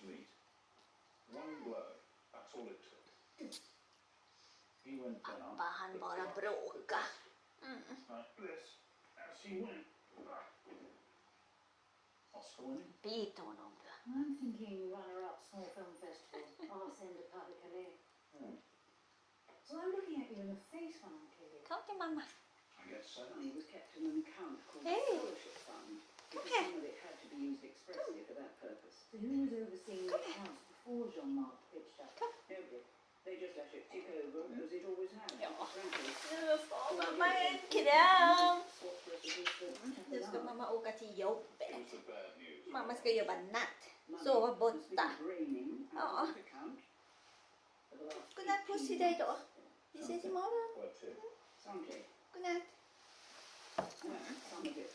meet. One blow, that's all it took. He went down. Appahan bara bråka. Like this, as he went. Oscar winning. Piit honom. I'm thinking runner-up Small Film Festival, Arsène de Pas-de-Calais. So I'm looking at you in the face when I'm clearly. Kom till mamma. I guess so. Money was kept in an account called Hey. the Scholarship Fund, because here. some of it had to be used expressly for that purpose. So who was overseeing the accounts before Jean-Marc pitched up? Come. Nobody. They just let it tick over, as it always has. Ja. Frankly. Nu får mamma en kram. What recipes for that? Nu ska mamma åka till It jobbet. was the bad news. Mamma ska jobba natt. Money Sova has borta. been draining out Ja. of that account for the last Godnatt, puss till dig då. Vi ses imorgon. Well, too. Someday. Godnatt. No, some of it